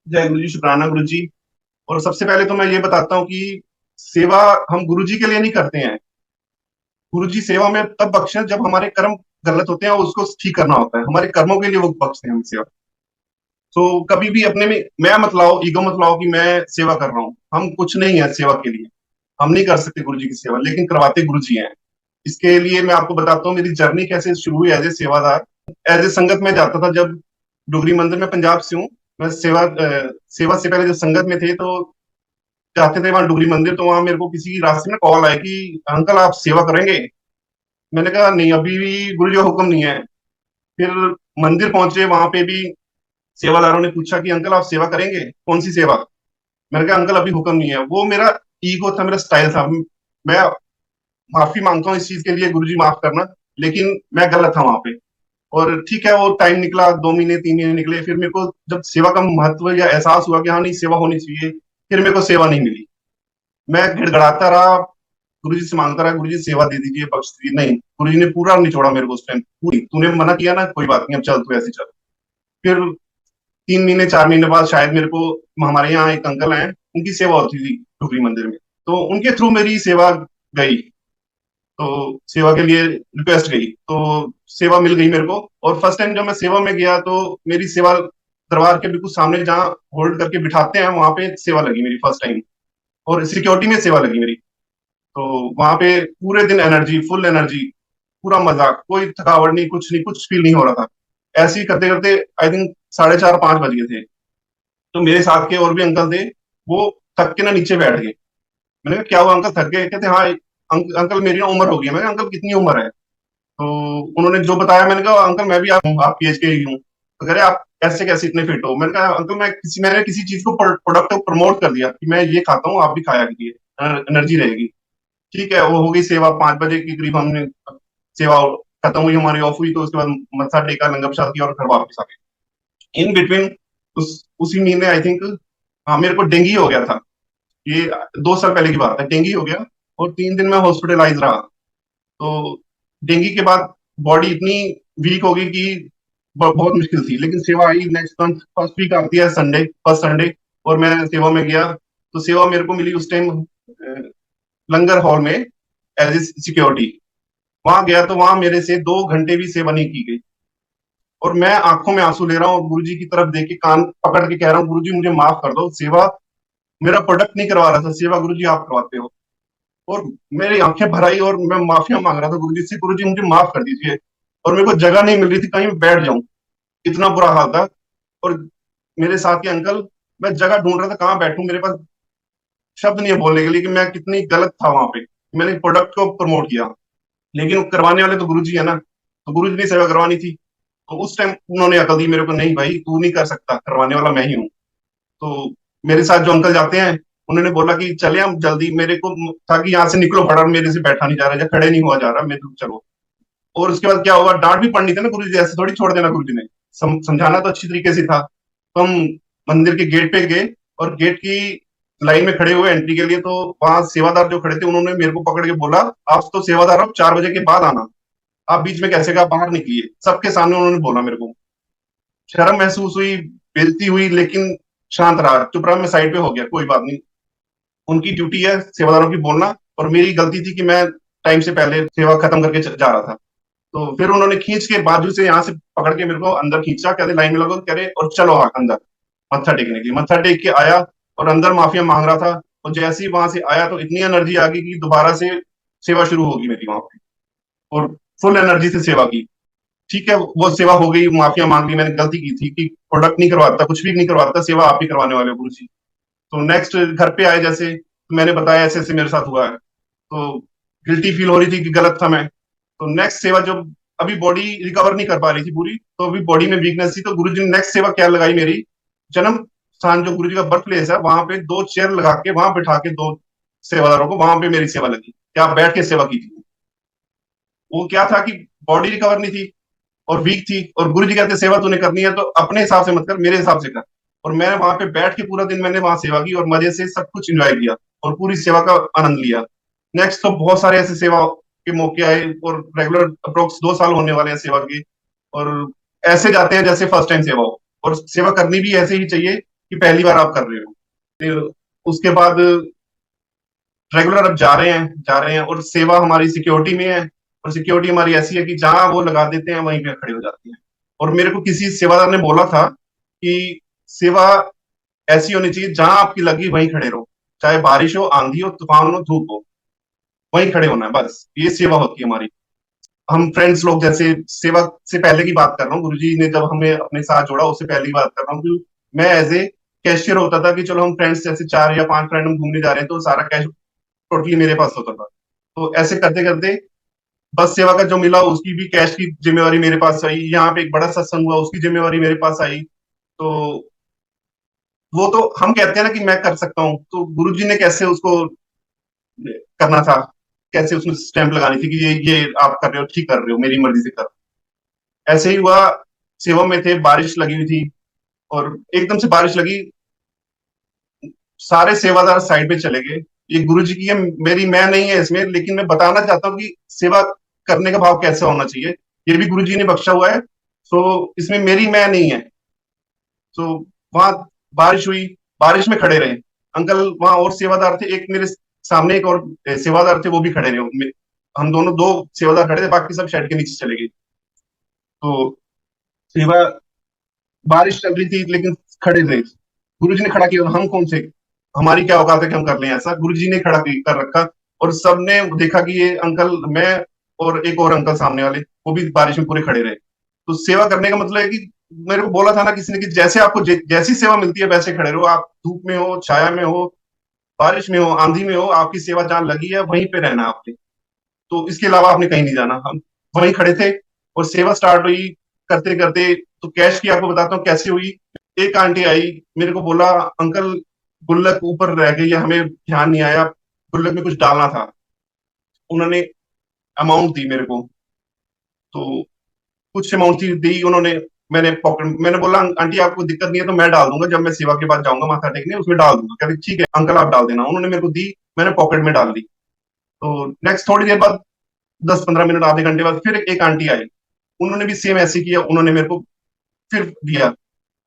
जय गुरु जी, शुक्राना गुरु जी। और सबसे पहले तो मैं ये बताता हूँ कि सेवा हम गुरु जी के लिए नहीं करते हैं। गुरु जी सेवा में तब बख्शे जब हमारे कर्म गलत होते हैं और उसको ठीक करना होता है। हमारे कर्मों के लिए वो बख्शते हैं हम सेवा। तो कभी भी अपने में मैं मत लाओ, ईगो मत लाओ कि मैं सेवा कर रहा हूँ। हम कुछ नहीं है सेवा के लिए। हम नहीं कर सकते गुरु जी की सेवा, लेकिन करवाते गुरु जी हैं। इसके लिए मैं आपको बताता हूँ मेरी जर्नी कैसे शुरू हुई एज ए सेवादार। एज ए संगत में जाता था जब डोगरी मंदिर में, पंजाब से हूँ। मैं सेवा से पहले जब संगत में थे तो जाते थे वहां डोगरी मंदिर, तो वहां मेरे को किसी रास्ते में कॉल आया कि अंकल आप सेवा करेंगे। मैंने कहा नहीं, अभी भी गुरु जी का हुक्म नहीं है। फिर मंदिर पहुंचे, वहां पे भी सेवादारों ने पूछा कि अंकल आप सेवा करेंगे, कौन सी सेवा। मैंने कहा अंकल अभी हुक्म नहीं है। वो मेरा ईगो था, मेरा स्टाइल था। मैं माफी मांगता हूँ इस चीज के लिए, गुरु जी माफ करना। लेकिन मैं गलत था वहां पे। और ठीक है, वो टाइम निकला, 2 महीने 3 महीने निकले, फिर मेरे को जब सेवा का महत्व या एहसास हुआ कि हाँ नहीं सेवा होनी चाहिए, फिर मेरे को सेवा नहीं मिली। मैं गिड़गड़ाता रहा, गुरु जी से मांगता रहा, गुरु जी सेवा दे दीजिए, बख्श दीजिए। नहीं, गुरु जी ने पूरा निचोड़ा मेरे को उस टाइम। पूरी, तूने मना किया ना, कोई बात नहीं, अब चल तू ऐसे चल। फिर 3 महीने 4 महीने बाद शायद मेरे को, हमारे यहाँ एक अंकल हैं, उनकी सेवा होती थी डुगरी मंदिर में, तो उनके थ्रू मेरी सेवा गई। तो सेवा के लिए रिक्वेस्ट गई, तो सेवा मिल गई मेरे को। और फर्स्ट टाइम जब मैं सेवा में गया तो मेरी सेवा दरबार के बिल्कुल सामने जहाँ होल्ड करके बिठाते हैं, वहां पे सेवा लगी मेरी फर्स्ट टाइम। और सिक्योरिटी में सेवा लगी मेरी। तो वहां पे पूरे दिन एनर्जी, फुल एनर्जी, पूरा मजा, कोई थकावट नहीं, कुछ नहीं, कुछ फील नहीं हो रहा था। ऐसे ही करते करते आई थिंक 4:30 5 बज गए थे। तो मेरे साथ के और भी अंकल थे, वो थक के ना नीचे बैठ गए। मैंने कहा क्या हुआ अंकल, थक गए? कहते हाँ अंकल मेरी ना उम्र हो गई है। मैंने कहा अंकल कितनी उम्र है? तो उन्होंने जो बताया, मैंने कहा अंकल मैं भी आपकी एज के ही हूँ। तो कह रहे आप ऐसे कैसे इतने फिट हो? मैंने कहा अंकल मैंने किसी चीज को, प्रोडक्ट को प्रमोट कर दिया कि मैं ये खाता हूँ, आप भी खाया कीजिए, एनर्जी रहेगी। ठीक है, वो हो गई सेवा। 5 बजे के करीब हमने सेवा खत्म हुई, हमारी ऑफ हुई, तो उसके बाद मत्था टेका, लंगर प्रसाद किया और घर वापस आ गए। इन बिटवीन उसी महीने आई थिंक, हाँ, मेरे को डेंगू हो गया था। ये 2 साल पहले की बात है, डेंगू हो गया। और 3 दिन में हॉस्पिटलाइज रहा। तो डेंगू के बाद बॉडी इतनी वीक हो गई कि बहुत मुश्किल थी। लेकिन सेवा आई नेक्स्ट मंथ, फर्स्ट वीक आती है संडे, फर्स्ट संडे। और मैं सेवा में गया। तो सेवा मेरे को मिली उस टाइम लंगर हॉल में, एज ए सिक्योरिटी। वहां गया तो वहां मेरे से 2 घंटे भी सेवा नहीं की गई। और मैं आंखों में आंसू ले रहा हूँ, गुरु जी की तरफ देख के कान पकड़ के कह रहा हूँ गुरु जी मुझे माफ कर दो, सेवा मेरा प्रोडक्ट नहीं करवा रहा था, सेवा गुरु जी आप करवाते हो। और मेरी आंखें भर आई और मैं माफिया मांग रहा था गुरु जी से, गुरु जी मुझे माफ कर दीजिए। और मेरे को जगह नहीं मिल रही थी कहीं मैं बैठ जाऊं, इतना बुरा हाल था। और मेरे साथ के अंकल, मैं जगह ढूंढ रहा था कहाँ बैठूं, मेरे पास शब्द नहीं है बोलने के लिए कि मैं कितनी गलत था वहां पे। मैंने प्रोडक्ट को प्रमोट किया, लेकिन करवाने वाले तो गुरु जी है ना, तो गुरु जी ने सेवा करवानी थी। तो उस टाइम उन्होंने अकल दी मेरे को, नहीं भाई तू नहीं कर सकता, करवाने वाला मैं ही हूँ। तो मेरे साथ जो अंकल जाते हैं, उन्होंने बोला कि चले हम जल्दी, मेरे को था कि यहाँ से निकलो फटाफट, मेरे से बैठा नहीं जा रहा या खड़े नहीं हुआ जा रहा, मेरे को चलो। और उसके बाद क्या हुआ, डांट भी पड़नी थी ना गुरु जी, ऐसे थोड़ी छोड़ देना। गुरु जी ने समझाना तो अच्छी तरीके से था। तो हम मंदिर के गेट पे गए, और गेट की लाइन में खड़े हुए एंट्री के लिए। तो वहां सेवादार जो खड़े थे, उन्होंने मेरे को पकड़ के बोला आप तो सेवादार हो, 4 बजे के बाद आना, आप बीच में कैसे, कहा बाहर निकलिए। सबके सामने उन्होंने बोला मेरे को। शर्म महसूस हुई, बेइज्जती हुई, लेकिन शांत रहा, चुप रहा, मैं साइड पे हो गया, कोई बात नहीं। उनकी ड्यूटी है सेवादारों की बोलना, और मेरी गलती थी कि मैं टाइम से पहले सेवा खत्म करके जा रहा था। तो फिर उन्होंने खींच के बाजू से यहाँ से पकड़ के मेरे को अंदर खींचा, कहते लाइन में लगो, कह रहे और चलो अंदर मत्था टेकने के लिए। मत्था टेक के आया, और अंदर माफिया मांग रहा था। और जैसे ही वहां से आया तो इतनी एनर्जी आ गई कि दोबारा से सेवा शुरू होगी मेरी वहां पे। और फुल एनर्जी से सेवा की। ठीक है, वो सेवा हो गई, माफिया मांग ली, मैंने गलती की थी कि प्रोडक्ट नहीं करवाता, कुछ भी नहीं करवाता, सेवा आप ही करवाने वाले हो गुरु जी। तो नेक्स्ट घर पे आए जैसे, तो मैंने बताया ऐसे ऐसे मेरे साथ हुआ है। तो गिल्टी फील हो रही थी कि गलत था मैं। तो नेक्स्ट सेवा जब, अभी बॉडी रिकवर नहीं कर पा रही थी पूरी, तो अभी बॉडी में वीकनेस थी, तो गुरु जी ने नेक्स्ट सेवा क्या लगाई, मेरी जन्म स्थान जो गुरु जी का बर्थ प्लेस है, वहां पे 2 चेयर लगा के, वहां बैठा के, 2 सेवादारों को वहां पे मेरी सेवा लगी कि आप बैठ के सेवा कीजिए। वो क्या था कि बॉडी रिकवर नहीं थी और वीक थी, और गुरु जी कहते सेवा तूने करनी है तो अपने हिसाब से मत कर, मेरे हिसाब से कर। और मैं वहां पे बैठ के पूरा दिन मैंने वहां सेवा की, और मजे से सब कुछ एंजॉय किया, और पूरी सेवा का आनंद लिया। नेक्स्ट तो बहुत सारे ऐसे सेवा के मौके आए, और रेगुलर अप्रोक्स 2 साल होने वाले हैं सेवा के। और ऐसे जाते हैं जैसे फर्स्ट टाइम सेवा हो। और सेवा करनी भी ऐसे ही चाहिए कि कि पहली बार आप कर रहे हो। फिर उसके बाद रेगुलर अब जा रहे हैं, और सेवा हमारी सिक्योरिटी में है, और सिक्योरिटी हमारी ऐसी है कि जहां वो लगा देते हैं वहीं पे खड़े हो जाते हैं। और मेरे को किसी सेवादार ने बोला था कि सेवा ऐसी होनी चाहिए, जहां आपकी लगी वहीं खड़े रहो, चाहे बारिश हो, आंधी हो, तूफान हो, धूप हो, वहीं खड़े होना है, बस ये सेवा होती है हमारी। हम फ्रेंड्स लोग जैसे, सेवा से पहले की बात कर रहा हूँ, गुरुजी ने जब हमें अपने साथ जोड़ा उससे पहले की बात कर रहा हूँ कि मैं एज ए कैशियर होता था, कि चलो हम फ्रेंड्स जैसे 4 या 5 फ्रेंड हम घूमने जा रहे हैं, तो सारा कैश टोटली मेरे पास होता था। तो ऐसे करते करते बस सेवा का जो मिला उसकी भी कैश की जिम्मेवारी मेरे पास आई, यहाँ पे एक बड़ा सत्संग हुआ उसकी जिम्मेवारी मेरे पास आई। तो वो तो हम कहते हैं ना कि मैं कर सकता हूँ, तो गुरुजी ने कैसे उसको करना था, कैसे उसमें स्टैंप लगानी थी कि ये आप कर रहे हो, ठीक कर रहे हो, मेरी मर्जी से कर रहे हो। ऐसे ही हुआ, सेवा में थे, बारिश लगी हुई थी, और एकदम से बारिश लगी, सारे सेवादार साइड पे चले गए। ये गुरु जी की है, मेरी मैं नहीं है इसमें, लेकिन मैं बताना चाहता हूँ कि सेवा करने का भाव कैसे होना चाहिए, ये भी गुरु जी ने बख्शा हुआ है। तो इसमें मेरी मैं नहीं है। तो वहां बारिश हुई, बारिश में खड़े रहे अंकल, वहां और सेवादार थे, एक मेरे सामने एक और सेवादार थे, वो भी खड़े रहे, हम दोनों, दो सेवादार खड़े थे, बाकी सब शेड के नीचे चले गए। तो सेवा, बारिश चल रही थी लेकिन खड़े थे, गुरुजी ने खड़ा किया, हम कौन से, हमारी क्या औकात है कि हम कर लें ऐसा, गुरुजी ने खड़ा कर रखा। और सबने देखा कि ये अंकल, मैं और एक और अंकल सामने वाले, वो भी बारिश में पूरे खड़े रहे। तो सेवा करने का मतलब है कि, मेरे को बोला था ना किसी ने कि जैसे आपको जैसी सेवा मिलती है वैसे खड़े रहो, आप धूप में हो, छाया में हो, बारिश में हो, आंधी में हो, आपकी सेवा जहां लगी है वहीं पे रहना आपने। तो इसके अलावा आपने कहीं नहीं जाना। हम वहीं खड़े थे, और सेवा स्टार्ट हुई करते करते। तो कैश की आपको बताता हूँ कैसे हुई। एक आंटी आई, मेरे को बोला, अंकल गुल्लक ऊपर रह गई है, हमें ध्यान नहीं आया, गुल्लक में कुछ डालना था। उन्होंने अमाउंट दी मेरे को, तो कुछ अमाउंट दी उन्होंने। मैंने बोला, आंटी आपको दिक्कत नहीं है तो मैं डाल दूंगा, जब मैं सेवा के बाद जाऊंगा माथा टेकने उसमें डाल दूंगा। कहते ठीक है अंकल आप डाल देना। उन्होंने मेरे को दी, मैंने पॉकेट में डाल दी। तो नेक्स्ट थोड़ी देर बाद, 10-15 मिनट, आधे घंटे बाद फिर एक आंटी आई, उन्होंने भी सेम ऐसे किया, उन्होंने मेरे को फिर दिया।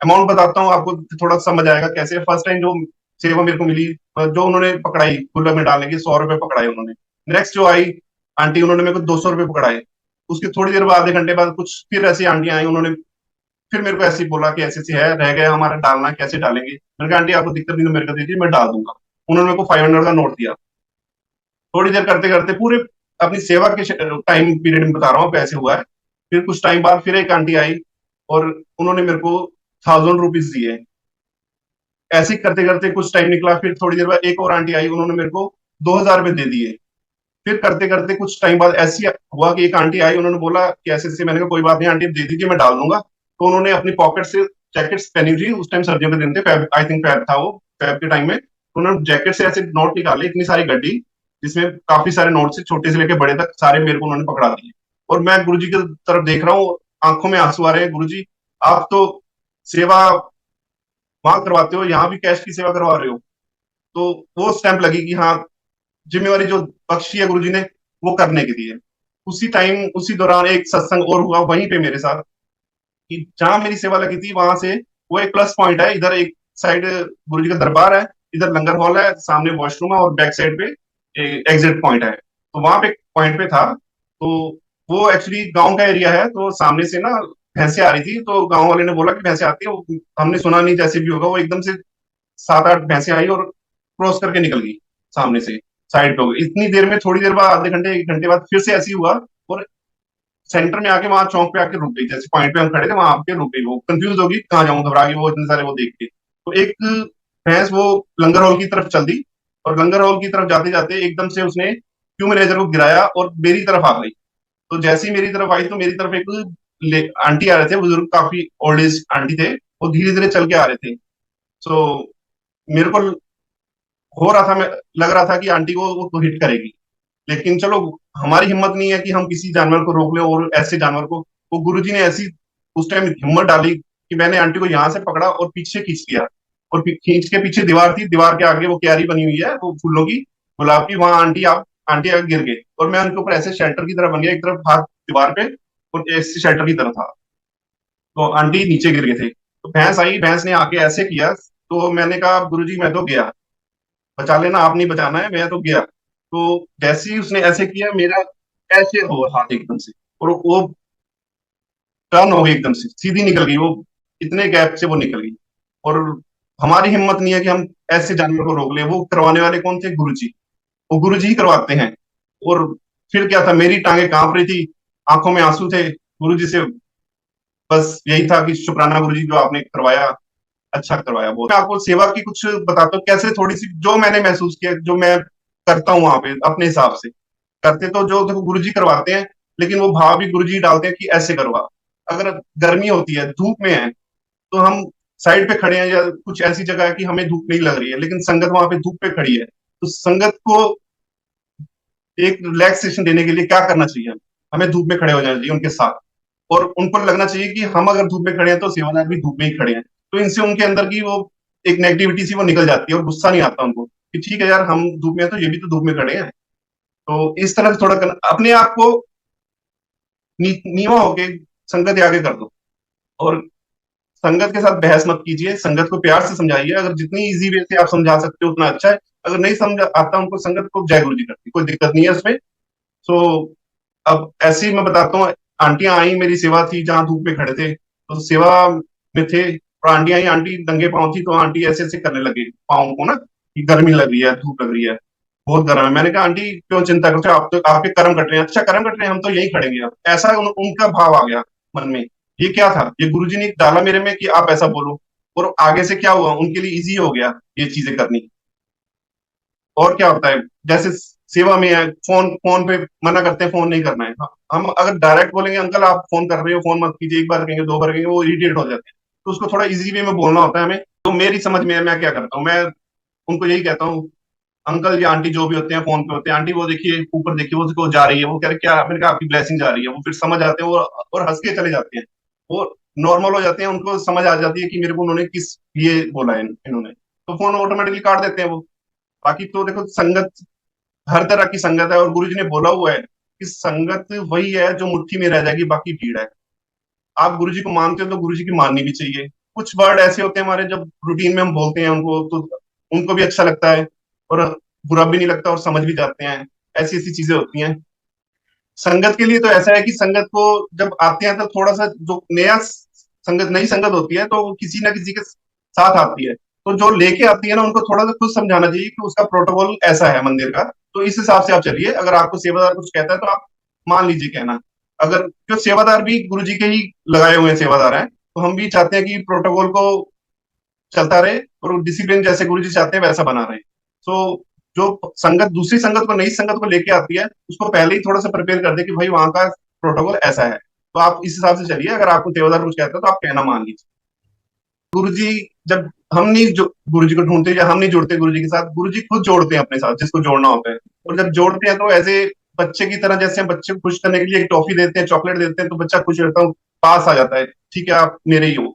अमाउंट बताता हूँ आपको, थोड़ा समझ आएगा कैसे। फर्स्ट टाइम जो सेवा मेरे को मिली, जो उन्होंने पकड़ाई गुल्लक में डालने की, 100 रुपए पकड़ाए उन्होंने। नेक्स्ट जो आई आंटी, उन्होंने मेरे को 200 रुपए पकड़ाए। उसकी थोड़ी देर बाद, आधे घंटे बाद, कुछ फिर ऐसी आंटियां आई, उन्होंने फिर मेरे को ऐसे ही बोला कि ऐसे ऐसे है, रह गया हमारा डालना, कैसे डालेंगे। मैंने कहा आंटी आपको दिक्कत नहीं तो मेरे को दीजिए, मैं डाल दूंगा। उन्होंने मेरे को 500 का नोट दिया। थोड़ी देर करते करते, पूरे अपनी सेवा के टाइम पीरियड में बता रहा हूँ कैसे हुआ है। फिर कुछ टाइम बाद फिर एक आंटी आई, और उन्होंने मेरे को 1000 रुपीज दिए। ऐसे ही करते करते कुछ टाइम निकला, फिर थोड़ी देर बाद एक और आंटी आई, उन्होंने मेरे को 2000 रुपये दे दिए। फिर करते करते कुछ टाइम बाद ऐसी हुआ कि एक आंटी आई, उन्होंने बोला कि ऐसे ऐसे। मैंने कहा कोई बात नहीं आंटी, दे दीजिए मैं डाल दूंगा। तो उन्होंने अपनी पॉकेट से जैकेट्स पहनी हुई थी, उस टाइम सर्दियों के दिन थे, फैब, आई थिंक फैब था वो, फैब के टाइम में। तो उन्होंने जैकेट से ऐसे नोट निकाले, इतनी सारी गड्डी, जिसमें काफी सारे नोट से, छोटे से लेके बड़े तक सारे मेरे को उन्होंने पकड़ा दिए। और मैं गुरुजी की तरफ देख रहा हूँ, आंखों में आंसू आ रहे हैं, गुरुजी आप तो सेवा वहां करवाते हो, यहाँ भी कैश की सेवा करवा रहे हो। तो वो स्टैंप लगी कि हाँ, जिम्मेवारी जो बख्शी है गुरुजी ने, वो करने की दी है। उसी टाइम, उसी दौरान एक सत्संग और हुआ वहीं पे मेरे साथ, कि जहां मेरी सेवा लगी थी वहां से, वो एक प्लस पॉइंट है, इधर एक साइड गुरुजी का दरबार है, इधर लंगर हॉल है, सामने वॉशरूम है, और बैक साइड पे एग्जिट पॉइंट है। तो वहां पे पॉइंट पे था। तो वो एक्चुअली गांव का एरिया है, तो सामने से ना भैंसे आ रही थी, तो गांव वाले ने बोला कि भैंसे आती है, हमने सुना नहीं, जैसे भी होगा। वो एकदम से 7-8 भैंसे आई और क्रॉस करके निकल गई सामने से, साइड पे हो गई। इतनी देर में, थोड़ी देर बाद, आधे घंटे 1 घंटे बाद फिर से ऐसी हुआ, और सेंटर में आके, वहां चौक पे आके रुक गई, जैसे पॉइंट पे हम खड़े थे वहां आके रुक गई। वो कंफ्यूज होगी कहाँ जाऊं, घबरा गई वो, इतने सारे वो देख के। तो एक भैंस वो लंगर हॉल की तरफ चल दी, और लंगर हॉल की तरफ जाते जाते एकदम से उसने क्यू मैनेजर को गिराया और मेरी तरफ आ गई। तो जैसे ही मेरी तरफ आई, तो मेरी तरफ एक आंटी आ रहे थे, बुजुर्ग, काफी ओल्ड एज आंटी थे, वो धीरे धीरे चल के आ रहे थे। तो मेरे को हो रहा था, मैं लग रहा था कि आंटी को वो तो हिट करेगी, लेकिन चलो, हमारी हिम्मत नहीं है कि हम किसी जानवर को रोक लें, और ऐसे जानवर को, वो गुरुजी ने ऐसी उस टाइम हिम्मत डाली कि मैंने आंटी को यहाँ से पकड़ा और पीछे खींच लिया। और खींच के पीछे दीवार थी, दीवार के आगे वो क्यारी बनी हुई है, वो फूलों की, गुलाब की, वहां आंटी आगे गिर गए, और मैं उनके ऊपर ऐसे शेल्टर की तरह बन गया, एक तरफ हाथ दीवार पे, और ऐसे शेल्टर की तरह था। तो आंटी नीचे गिर गए थे। तो भैंस आई, भैंस ने आके ऐसे किया, तो मैंने कहा गुरुजी मैं तो गया, बचा लेना, आप नहीं बचाना है, मैं तो गया। तो जैसे ही उसने ऐसे किया, मेरा ऐसे हो हाथ एकदम से, और वो टर्न हो गई एकदम से, सीधी निकल गई वो, इतने गैप से वो निकल गई। और हमारी हिम्मत नहीं है कि हम ऐसे जानवर को रोक लें। वो करवाने वाले कौन थे? गुरुजी। वो गुरुजी ही करवाते हैं। और फिर क्या था, मेरी टांगे कांप रही थी, आंखों में आंसू थे। गुरुजी से बस यही था कि शुक्राना गुरुजी, जो आपने करवाया, अच्छा करवाया बहुत। मैं आपको सेवा की कुछ बताता हूँ, कैसे थोड़ी सी जो मैंने महसूस किया, जो मैं करता हूँ वहां पे अपने हिसाब से। करते तो जो देखो गुरुजी करवाते हैं, लेकिन वो भाव भी गुरुजी डालते हैं कि ऐसे करवा। अगर गर्मी होती है, धूप में है, तो हम साइड पे खड़े हैं या कुछ ऐसी जगह है कि हमें धूप नहीं लग रही है, लेकिन संगत वहां पे धूप पे खड़ी है, तो संगत को एक रिलैक्सेशन देने के लिए क्या करना चाहिए? हमें धूप में खड़े हो जाना चाहिए उनके साथ, और उनको लगना चाहिए कि हम अगर धूप में खड़े हैं तो सेवादार भी धूप में ही खड़े हैं। तो इनसे उनके अंदर की वो एक नेगेटिविटी सी वो निकल जाती है, और गुस्सा नहीं आता उनको कि ठीक है यार, हम धूप में हैं तो ये भी तो धूप में खड़े हैं। तो इस तरह से थोड़ा अपने आप को नीवा होके संगत के आगे कर दो। और संगत के साथ बहस मत कीजिए, संगत को प्यार से समझाइए। अगर जितनी इजी वे से आप समझा सकते हो उतना अच्छा है। अगर नहीं समझ आता उनको, संगत को जय गुरु जी करती, कोई दिक्कत नहीं है उसमें। सो अब ऐसे ही मैं बताता हूँ, आंटियां आई, मेरी सेवा थी जहाँ धूप में खड़े थे, तो सेवा में थे, और आंटी आई, आंटी नंगे पाँव थी, तो आंटी ऐसे ऐसे करने लगे पाँव को ना, कि गर्मी लग रही है, धूप लग रही है, बहुत गर्म है। मैंने कहा आंटी क्यों चिंता करते हो, आप तो आपके कर्म कट रहे हैं। अच्छा कर्म कट रहे हैं, हम तो यही खड़ेंगे अब। ऐसा उनका भाव आ गया मन में। ये क्या था, ये गुरुजी ने डाला मेरे में कि आप ऐसा बोलो। और आगे से क्या हुआ, उनके लिए इजी हो गया ये चीजें करनी। और क्या होता है, जैसे सेवा में है, फोन फोन पे मना करते हैं, फोन नहीं करना है। हम अगर डायरेक्ट बोलेंगे अंकल आप फोन कर रहे हो, फोन मत कीजिए, एक बार कहेंगे, दो बार कहेंगे, वो इरिटेट हो जाते हैं। तो उसको थोड़ा इजी वे में बोलना होता है हमें। तो मेरी समझ में है, मैं क्या करता हूँ, मैं उनको यही कहता हूँ, अंकल या आंटी जो भी होते हैं फोन पे होते हैं, आंटी वो देखिए ऊपर देखिए, वो उसको जा रही है, वो कह रहे क्या, मैंने कहा आपकी ब्लेसिंग जा रही है। वो फिर समझ आते हैं, वो और हंस के चले जाते हैं। वो नॉर्मल हो जाते हैं, उनको समझ आ जाती है कि मेरे को उन्होंने किस लिए बोला है इन्होंने। तो फोन ऑटोमेटिकली काट देते हैं वो। बाकी तो देखो, संगत हर तरह की संगत है, और गुरु जी ने बोला हुआ है कि संगत वही है जो मुट्ठी में रह जाएगी, बाकी भीड़ है। आप गुरु जी को मानते हो तो गुरु जी की माननी भी चाहिए। कुछ वर्ड ऐसे होते हैं हमारे, जब रूटीन में हम बोलते हैं उनको, तो उनको भी अच्छा लगता है, और बुरा भी नहीं लगता, और समझ भी जाते हैं। ऐसी ऐसी चीजें होती हैं। संगत के लिए तो ऐसा है कि संगत को जब आते हैं तो थोड़ा सा, जो संगत नई संगत होती है, तो वो किसी ना किसी के साथ आती है, तो जो लेके आती है ना, उनको थोड़ा सा खुद समझाना चाहिए कि उसका प्रोटोकॉल ऐसा है मंदिर का, तो इस हिसाब से आप चलिए। अगर आपको सेवादार कुछ कहता है तो आप मान लीजिए कहना। अगर जो सेवादार भी गुरु जी के ही लगाए हुए हैं सेवादार हैं, तो हम भी चाहते हैं कि प्रोटोकॉल को चलता रहे, और डिसिप्लिन जैसे गुरु जी चाहते हैं वैसा बना रहे। तो जो संगत दूसरी संगत को, नई संगत को लेके आती है, उसको पहले ही थोड़ा सा प्रिपेयर कर दे कि भाई वहां का प्रोटोकॉल ऐसा है, तो आप इस हिसाब से चलिए। अगर आपको सेवादार कुछ कहता है तो आप कहना मान लीजिए। गुरु जी, जब हम नहीं जो गुरु जी को ढूंढते या हम नहीं जुड़ते गुरु जी के साथ, गुरु जी खुद जोड़ते हैं अपने साथ जिसको जोड़ना होता है। और जब जोड़ते हैं तो ऐसे बच्चे की तरह, जैसे हम बच्चे को खुश करने के लिए एक टॉफी देते हैं, चॉकलेट देते हैं, तो बच्चा खुश रहता है, पास आ जाता है, ठीक है आप मेरे ही हो।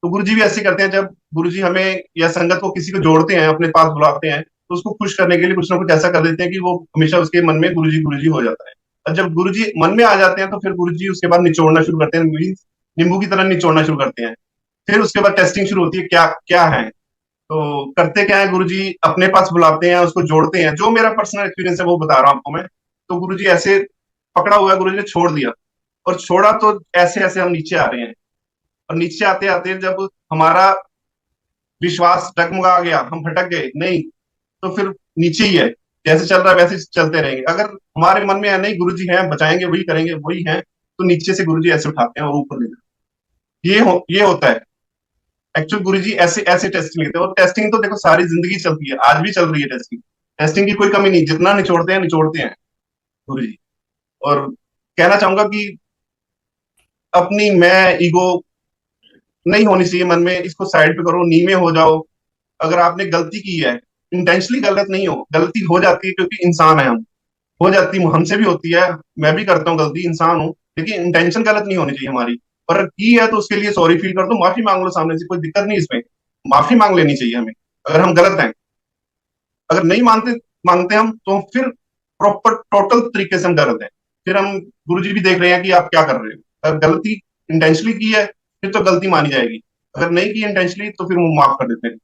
तो गुरु जी भी ऐसे करते हैं, जब गुरु जी हमें या संगत को किसी को जोड़ते हैं, अपने पास बुलाते हैं, तो उसको खुश करने के लिए कुछ ना कुछ ऐसा कर देते हैं कि वो हमेशा उसके मन में गुरु जी हो जाता है। और जब गुरु जी मन में आ जाते हैं, तो फिर गुरु जी उसके बाद निचोड़ना शुरू करते हैं, मीन्स नींबू की तरह निचोड़ना शुरू करते हैं। फिर उसके बाद टेस्टिंग शुरू होती है, क्या क्या है। तो करते क्या है, गुरुजी अपने पास बुलाते हैं, उसको जोड़ते हैं। जो मेरा पर्सनल एक्सपीरियंस है वो बता रहा हूं आपको मैं। तो गुरुजी ऐसे पकड़ा हुआ है, गुरुजी ने छोड़ दिया, और छोड़ा तो ऐसे ऐसे हम नीचे आ रहे हैं। और नीचे आते आते जब हमारा विश्वास डगमगा गया, हम भटक गए नहीं, तो फिर नीचे ही है, जैसे चल रहा है वैसे चलते रहेंगे। अगर हमारे मन में है नहीं गुरुजी हैं, बचाएंगे, वही करेंगे, वही हैं, तो नीचे से गुरुजी ऐसे उठाते हैं और ऊपर ले जाते हैं। ये होता है। एक्चुअल गुरुजी ऐसे ऐसे टेस्टिंग लेते हैं। और टेस्टिंग तो देखो सारी जिंदगी चलती है, आज भी चल रही है टेस्टिंग। टेस्टिंग की कोई कमी नहीं, जितना निचोड़ते हैं निचोड़ते हैं गुरुजी। और कहना चाहूंगा कि अपनी मैं ईगो नहीं होनी चाहिए मन में, इसको साइड पे करो, नीमे हो जाओ। अगर आपने गलती की है, इंटेंशनली गलत नहीं हो, गलती हो जाती है क्योंकि इंसान है हम, हो जाती है, हमसे भी होती है, मैं भी करता हूँ गलती, इंसान हूँ, लेकिन इंटेंशन गलत नहीं होनी चाहिए हमारी। पर की है तो उसके लिए सॉरी फील कर दो, माफी मांग लो सामने से, कोई दिक्कत नहीं इसमें। माफी मांग लेनी चाहिए हमें अगर हम गलत हैं। अगर नहीं मानते मांगते हम, तो फिर प्रॉपर टोटल तरीके से हम गलत हैं। फिर हम गुरुजी भी देख रहे हैं कि आप क्या कर रहे हो। अगर गलती इंटेंशनली की है, फिर तो गलती मानी जाएगी। अगर नहीं की इंटेंशनली, तो फिर वो माफ कर देते हैं।